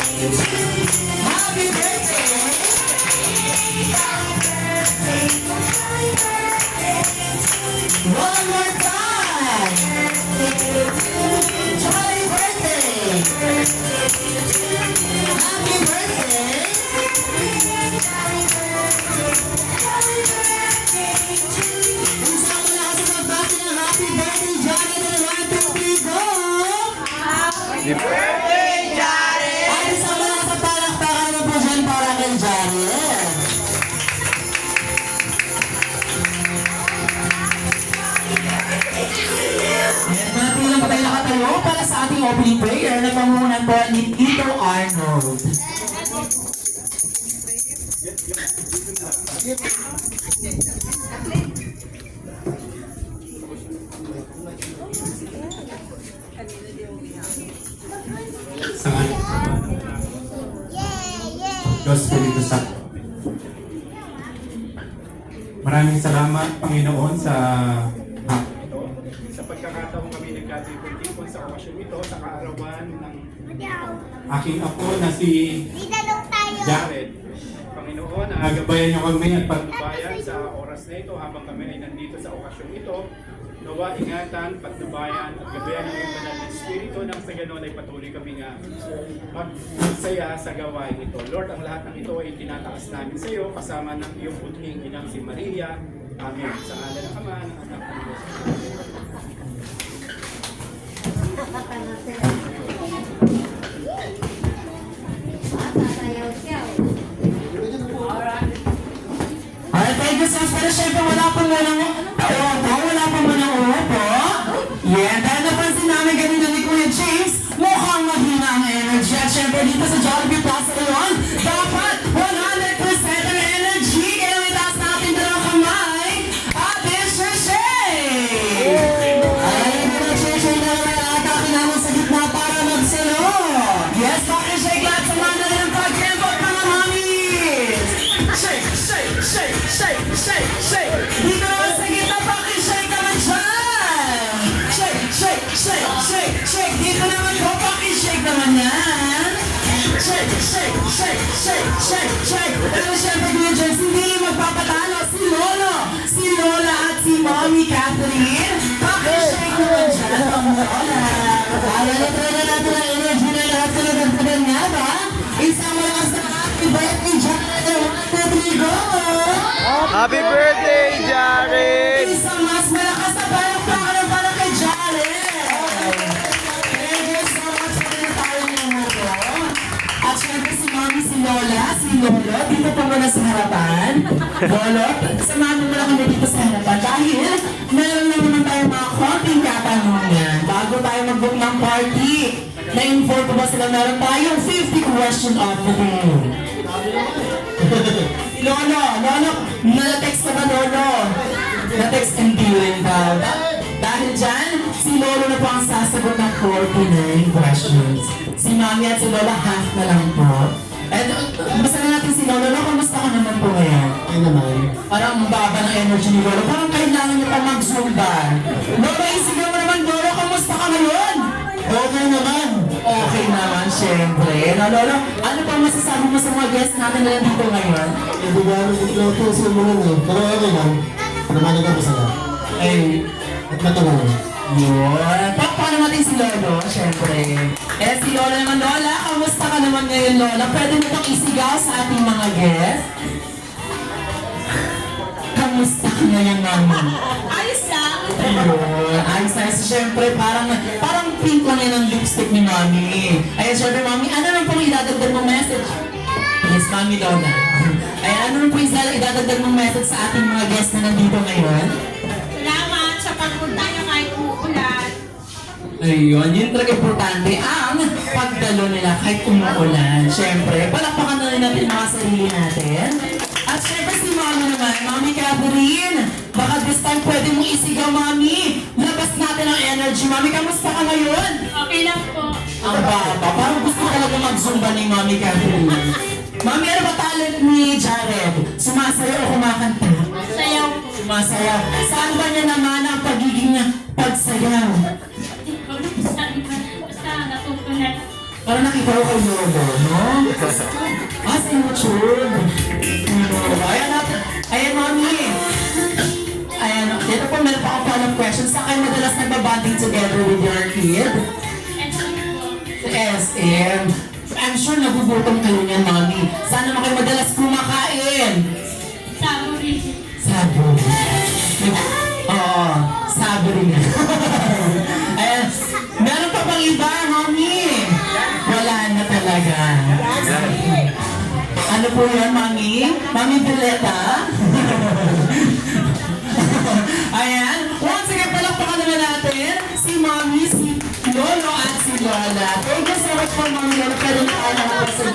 Happy birthday! One more time! Jolly birthday! Happy birthday! Isang mula sa magbati ng happy birthday, Johnny! 1, 2, 3, go! Happy birthday, Jared! At isang mula sa palakpakan na po dyan para kay Johnny. Manatilang pa tayo nakatayo para sa ating opening prayer na pamunan po ni Tito Arnold. Diyos Espiritu Santo. Maraming salamat, Panginoon, sa pagkakataon kami nagkatipon-tipon sa okasyon ito sa kaarawan ng aking apo na si Jared. Panginoon, agabayan niyo kami at pagnubayan sa oras na ito habang kami ay nandito sa okasyon ito. Nawa ingatan, pagnubayan at gabayan ng iyong banal na Espiritu nang sa ganon ay patuloy kami nga magsaya sa gawain ito. Lord, ang lahat ng ito ay tinataas namin sa iyo kasama ng iyong buting inang si Maria. Amen. Sa ngalan ng Ama, ng Anak, ng Diyos. Alright, thank you so much. Pero syempre wala pa munang wala pa munang upo. Yeah, dahil napansin namin ganito ni Kuya James, mukhang mahina ang energy. At syempre dito sa Jollibee Plaza ngayon, dapat 100% ang energy. Kaya may taas natin dalawang kamay. Ate Sheshay! Ay, Ate Sheshay na naman ang atake namin sa gitna para magsalo. Yes, Ate Sheshay, glad sa mga natin ang pag-effort mga mamis. Shake, shake, shake, shake, shake, shake. Dito naman sa gitna, paki-shake naman dyan. Shake, shake, shake, shake, shake. Dito naman ko, paki-shake naman yan. Shake, shake, shake, shake, shake, shake. Pero syempre, Kuya James, hindi magpapatalo si Lolo, si Lola at si Mommy Catherine. Paki-shake naman dyan, ang Lola. Kaya na natin ang energy na lahat sa nagagdagan nga ba? Isang malakas na happy birthday dyan. 1, 2, 3, go! Happy birthday, Jared! Isang mas malakas na palakpakan para kay Jared! Thank you so much for the tayo niyo mo po. At syempre si Mommy, si Lola, si Lolo, dito po muna sa harapan. Lolo, samahan mo muna kami dito sa harapan dahil meron na naman tayo mga konting katanungan bago tayo mag-book ng party. Na-inform ko ba sila meron tayong 50 question of the day. Lolo, na-text ka ba, Lolo? Na-text hindi rin daw. Dahil dyan, si Lolo na po ang sasagot ng 49 questions. Si Mami at si Lola, half na lang po. And basta na natin si Lolo. Lolo, kamusta ka naman po ngayon? Ay naman. Parang ang baba ng energy ni Lolo. Parang kailangan niya pa mag-zumba. Lolo, isigaw mo naman, Lolo, kamusta ka ngayon? Okay naman. Okay naman, syempre. Na, Lolo, ano pa masasabi mo sa mga guests natin na nandito ngayon? Hindi ba ano ito sa mga eh. Pero okay lang. Naman ka masaya. Ay, At matulog. yun. Paano natin si Lolo, syempre. Eh, si Lola naman, Lola, kamusta ka naman ngayon, Lola? Pwede mo itong isigaw sa ating mga guests? Kamusta ka ngayon, Mami? Ayos lang. Ayun, ayos na. So, syempre, parang pink lang yan ang lipstick ni Mami. Ayun, syempre, Mami, ano lang pong idadagdag mong message? Yes, Mami Lola. Ay, ano lang pong idadagdag mong message sa ating mga guests na nandito ngayon? Salamat sa pagpunta niyo kahit umuulan. Ayun, yun talaga importante ang pagdalo nila kahit umuulan. Syempre, palakpakan na rin natin mga sarili natin. At syempre si Mami naman, Mami Catherine, baka this time pwede mong isigaw, Mami. Labas natin ang energy. Mami, kamusta ka ngayon? Okay lang po. Ang baba, parang gusto talaga mag-zumba ni Mami Catherine. Mami, ano ba talent ni Jared? Sumasayaw o kumakanta? Sayaw po. Sumasayaw. Saan ba niya naman ang pagiging pagsayaw? Basta natutunan. Parang nakita ko kay Lolo, no? Ah, sa YouTube. Ayan natin. Ayan, Mami. Ayan, dito po meron pa akong follow-up question. Saan kayo madalas nagbabanding together with your kid? Sa SM. I'm sure nagugutom kayo niyan, Mami. Saan naman kayo madalas kumakain? Saburi. Saburi. Oo, saburi nga. Ayan, meron pa bang iba, Mami? Wala na talaga. Ano po yan, Mami? Mami Buleta? Ayan, once again, palakpakan naman natin si Mami, si Lolo at si Lola. Thank you so much for Mami Lola. Pero nakala ko sa